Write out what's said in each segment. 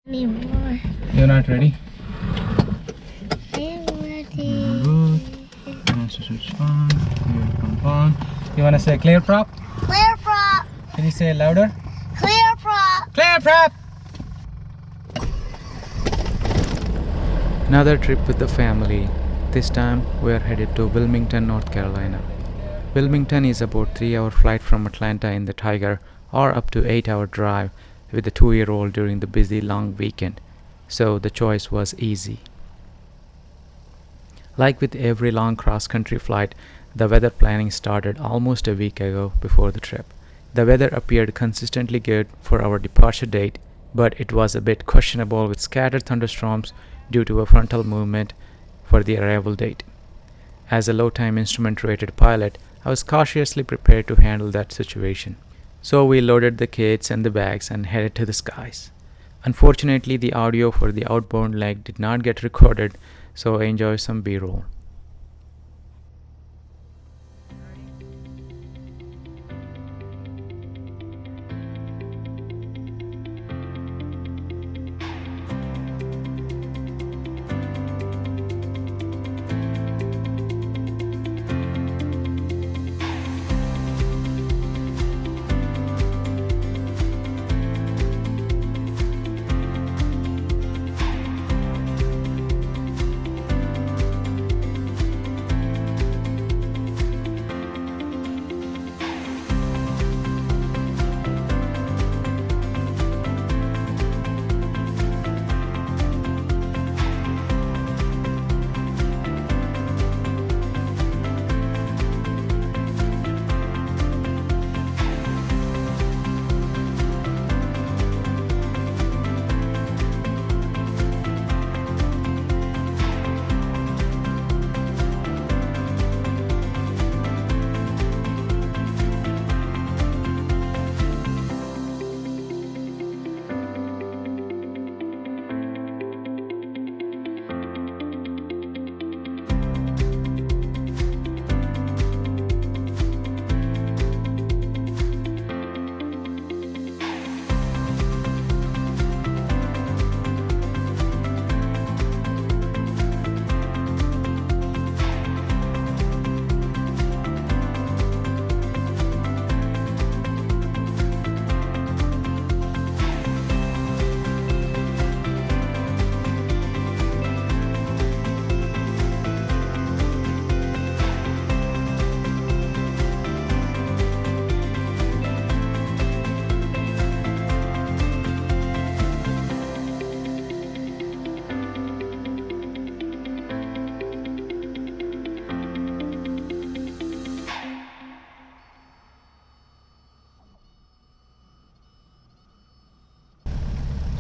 Anymore. You're not ready? I'm ready. Good. Master switch on. Clear pump on. You wanna say clear prop? Clear prop. Can you say it louder? Clear prop. Clear prop! Another trip with the family. This time we are headed to Wilmington, North Carolina. Wilmington is about 3-hour flight from Atlanta in the Tiger, or up to 8-hour drive with a 2-year-old during the busy long weekend. So the choice was easy. Like with every long cross-country flight, the weather planning started almost a week ago before the trip. The weather appeared consistently good for our departure date, but it was a bit questionable with scattered thunderstorms due to a frontal movement for the arrival date. As a low-time instrument-rated pilot, I was cautiously prepared to handle that situation. So we loaded the kids and the bags and headed to the skies. Unfortunately, the audio for the outbound leg did not get recorded, so I enjoy some B-roll.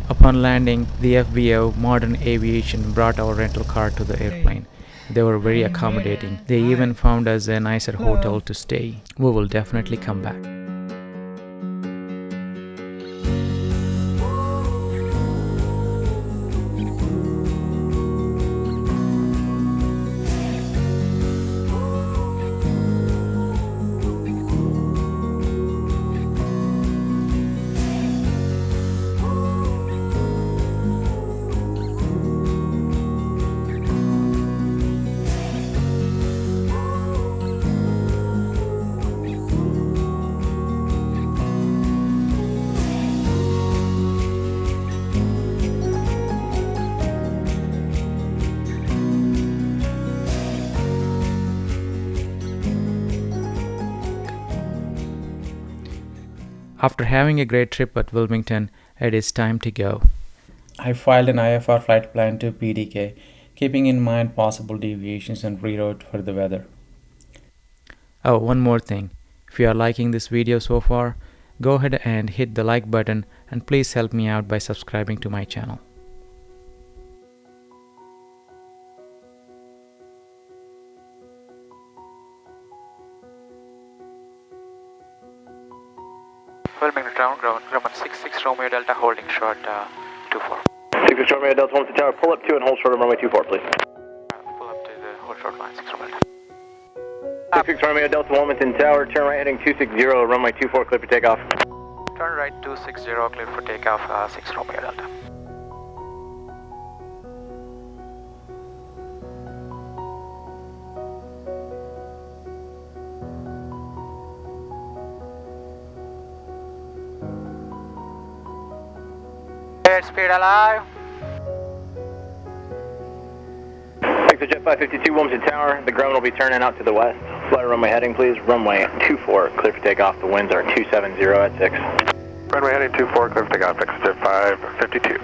Upon landing, the FBO Modern Aviation brought our rental car to the airplane. They were very accommodating. They even found us a nicer hotel to stay. We will definitely come back. After having a great trip at Wilmington, it is time to go. I filed an IFR flight plan to PDK, keeping in mind possible deviations and reroute for the weather. Oh, one more thing. If you are liking this video so far, go ahead and hit the like button and please help me out by subscribing to my channel. Wilmington Ground, Grumman 66 Romeo Delta holding short 24. 66 Romeo Delta 1 to tower, pull up 2 and hold short of runway 24, please. Pull up to the hold short line, 6 Romeo Delta. 66 Romeo Delta Wilmington Tower, turn right heading 260, runway 24, clear for takeoff. Turn right 260, clear for takeoff, 6 Romeo Delta. Airspeed alive. Exit Jet 552 Wilmington Tower. The Grumman will be turning out to the west. Flight runway heading, please. Runway 24, clear for takeoff. The winds are 270 at 6. Runway heading 24, clear for takeoff. Exit Jet 552.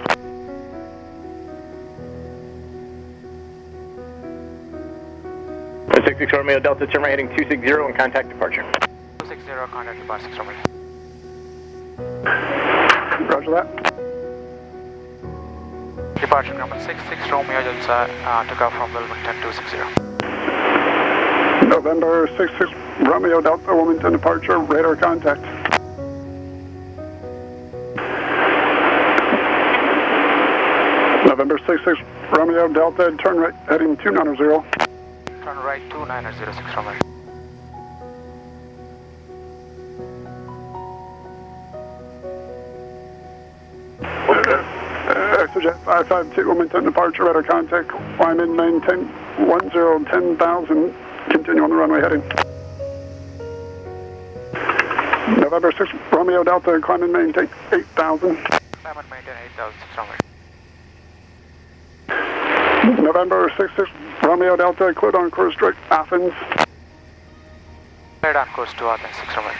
The 66 Romeo Delta, turn right heading 260 and contact departure. 260, contact departure 6 Romeo. Roger that. Departure Grumman 66 Romeo Delta, took off from Wilmington 260. November 66 Romeo Delta, Wilmington departure, radar contact. November 66 Romeo Delta, turn right heading 290. Turn right 2906 Romeo. Exojet 552 Wilmington departure, radar contact, climb in, maintain 10,000, continue on the runway heading. November 6 Romeo Delta, climb in, maintain 8,000. Climb and maintain 8006 Romeo. November 66 Romeo Delta, cleared on course direct Athens. Cleared on course to Athens 6 Romeo.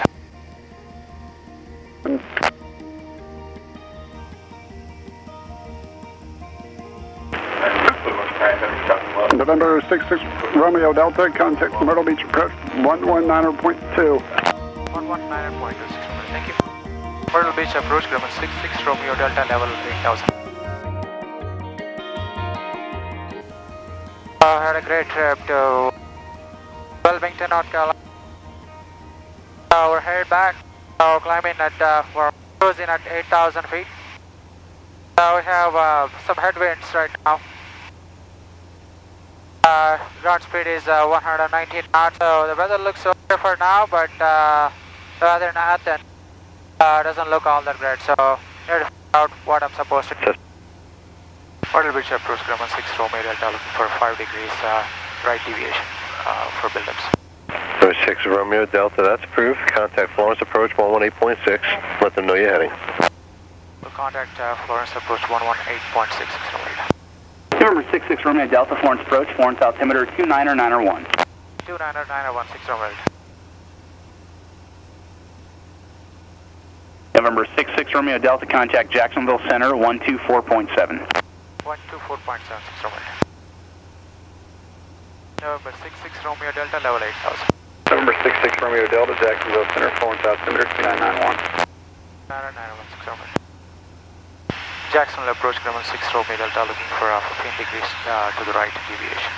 November 66 Romeo Delta, contact Myrtle Beach approach 119.2. 119.26 Romeo, thank you. Myrtle Beach approach Grumman 66 Romeo Delta level 8000. Had a great trip to Wilmington, North Carolina. We're headed back. Climbing at, we're cruising at 8,000 feet. We have some headwinds right now. Ground speed is 119 knots. So the weather looks okay for now, but the weather in Athens doesn't look all that great. So need to figure out what I'm supposed to do. Myrtle Beach approach Grumman 6 Romeo Delta, looking for 5 degrees right deviation for buildups. 6 Romeo Delta, that's approved. Contact Florence approach 118.6. Let them know you're heading. We'll contact Florence approach 118.66 Romeo. November 66 Romeo Delta, Florence approach, Florence altimeter 29901. 29916 Romeo. November 66 Romeo Delta, contact Jacksonville Center 124.7. 124.76 Romeo. November 66 Romeo Delta, level 8000. November 66 Romeo Delta, Jacksonville Center, Florence altimeter 2991. 99916 Romeo. Jacksonville approach Grumman 6 Romeo Delta, looking for 15 degrees to the right deviation.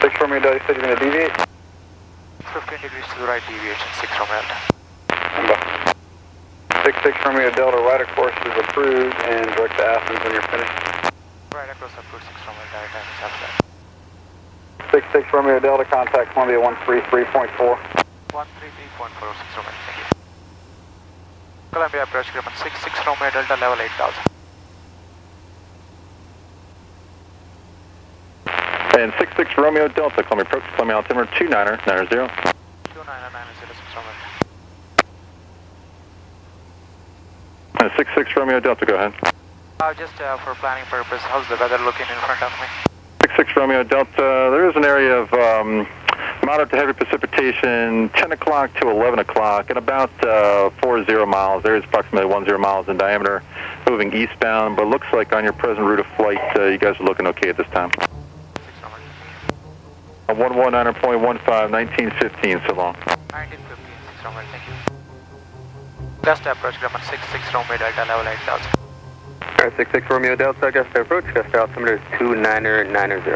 6 Romeo Delta, you said you're going to deviate? 15 degrees to the right deviation, 6 Romeo Delta. 66 Romeo Delta, right of course is approved and direct to Athens when you're finished. Right across approach 6 Romeo Delta, time is after that. 66 Romeo Delta, contact Columbia 133.4. 133.46 Romeo, thank you. Columbia approach Grumman 66 Romeo Delta, level 8000. And 66 Romeo Delta, Columbia approach, Columbia altimeter 2990. 29906 Romeo. And 66 Romeo Delta, go ahead. Just for planning purpose, how's the weather looking in front of me? 66 Romeo Delta, there is an area of moderate to heavy precipitation, 10 o'clock to 11 o'clock, and about 40 miles. There is approximately 10 miles in diameter, moving eastbound, but looks like on your present route of flight, you guys are looking okay at this time. 119.15, 1915, so long. 1915, 6 Romeo, thank you. Gust approach Grumman 66 Romeo Delta, level 8000. 66 Romeo Delta, gust approach, gust altimeter 29990.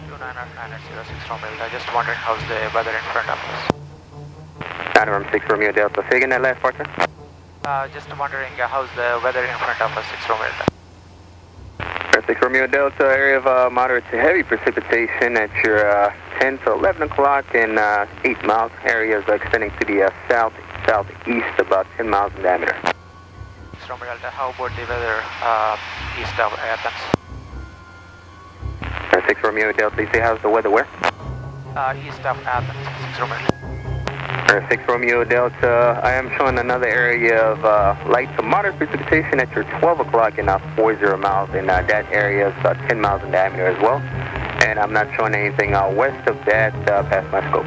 29906 Romeo Delta, just wondering how's the weather in front of us. November 6 Romeo Delta, say again that last part, sir? Just wondering how's the weather in front of us, 6 Romeo Delta. 6 Romeo Delta, area of moderate to heavy precipitation at your 10 to 11 o'clock and 8 miles. Area is extending to the southeast, about 10 miles in diameter. 6 Romeo Delta, how about the weather east of Athens? 6 Romeo Delta, you say how's the weather where? East of Athens, 6 Romeo Delta. 6 Romeo Delta, I am showing another area of light to moderate precipitation at your 12 o'clock and 40 miles, and that area is 10 miles in diameter as well. And I'm not showing anything west of that past my scope.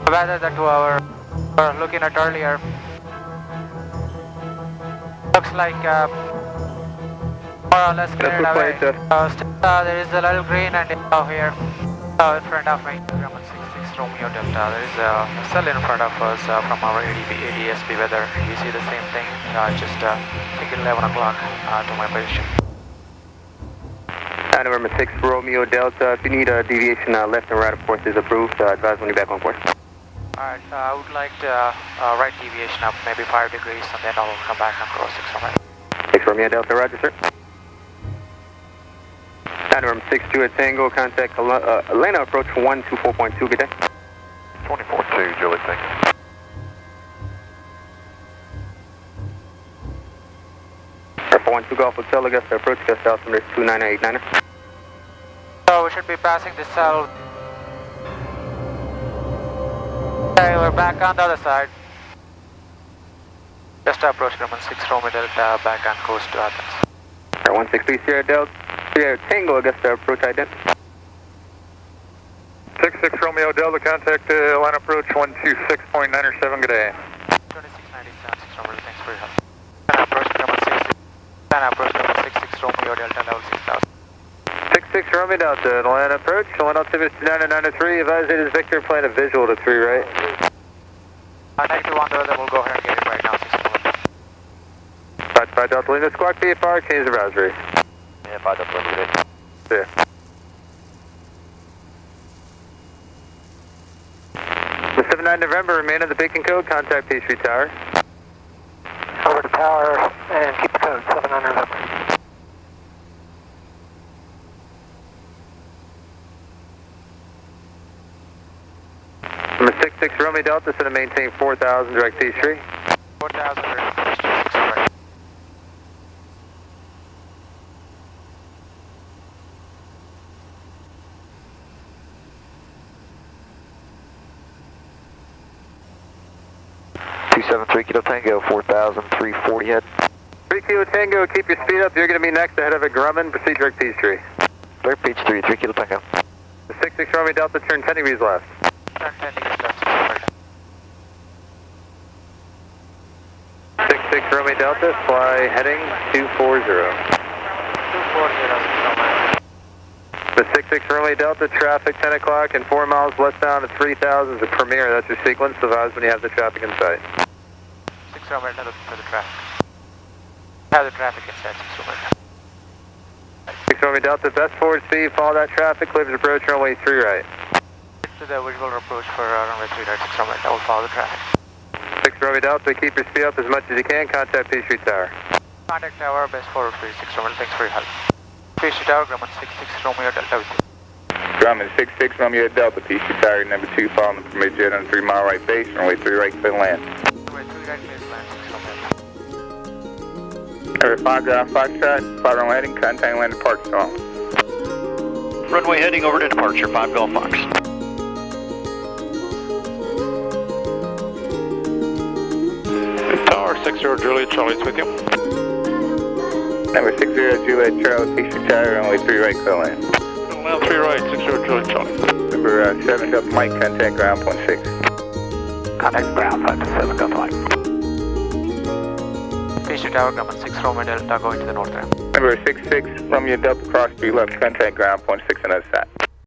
The weather that we were looking at earlier looks like more or less cleared away. There is a little green and yellow here in front of me. Grumman 66 Romeo Delta. There is a cell in front of us from our ADSB weather. You see the same thing, just taking 11 o'clock to my position. November 6 Romeo Delta, if you need a deviation left and right, of course, is approved. Advise when you're back on course. Alright, I would like to right deviation up maybe 5 degrees, and then I'll come back and cross 6 Romeo. 6 Romeo Delta, roger, sir. November 62 Tango, contact Atlanta approach 124.2, good day. 24-2, Julie, thank you. Air 412 Golf Hotel, Augusta approach, Augusta altimeter 29989. So we should be passing this cell. Okay, we're back on the other side. Just approach Grumman 6 Romeo Delta, back on coast to Athens. Air 163 Sierra Delta, Sierra Tango, Augusta approach ident. 66 Romeo Delta, contact Atlanta approach 126.907, good day. 2697, 6 Romeo, thanks for your help. And approach Grumman 66 Romeo Delta, level 6000. 66 Romeo Delta, Atlanta approach, Atlanta altimeter 2993, advise it is Victor, plan a visual to 3 right. Negative on the weather, we'll go ahead and get it right now, 6 Romeo. 5 Delta Lima, squawk IFR, change the browser. Yeah, 5 Delta Lima, good day. There. The 79 November, remain in the beacon code, contact Peachtree Tower. Over to tower and keep the code, 79 November. Number 66 Romeo Delta, set to maintain 4,000, direct Peachtree. 4,000, direct Peachtree, 6 Romeo. Kilo Tango, 4,000, 340 head. 3 Kilo Tango, keep your speed up, you're going to be next ahead of a Grumman, proceed direct Peachtree. Direct Peachtree, 3 Kilo Tango. The 66 Romeo Delta, turn 10 degrees left. Turn 10 degrees left, 6 Romeo. 66 Romeo Delta, fly heading 240. 240, 6 Romeo. The 66 Romeo Delta, traffic 10 o'clock and 4 miles westbound at 3,000 is a premier. That's your sequence. Advise when you have the traffic in sight. 6 Romeo, looking for the traffic. Have the traffic inside 6 Romeo. 6 Romeo Delta, best forward speed, follow that traffic, clear approach, runway 3 right. To the visual approach for runway 3 right, 6 Romeo, I will follow the traffic. 6 Romeo Delta, keep your speed up as much as you can, contact Peachtree Tower. Contact tower, best forward speed, 6 Romeo, thanks for your help. Peachtree Tower, Grumman 66 Romeo Delta with you. Grumman 66 Romeo Delta, Peachtree Tower, number 2, following the permit jet on a 3 mile right base, runway 3 right, clear land. Runway 3 right, clear land, 6 Romeo. Number 5 ground Foxtrot, 5 runway heading, contact land departure zone. Runway heading over to departure, 5 Golf Fox. Tower 60 Juliet, Charlie's with you. Number 60 Juliet Charlie, Peachtree Tower, runway 3 right, clear land. Land 3 right, 60 Juliet, Charlie. Number 7 Delta Mike, contact ground point 6. Contact ground 527, Delta Mike. Peachtree Tower, Grumman 6 Romeo Delta, going to the north ramp. Number 66 Romeo Delta, cross 3 left, contact ground point 6 on the other side.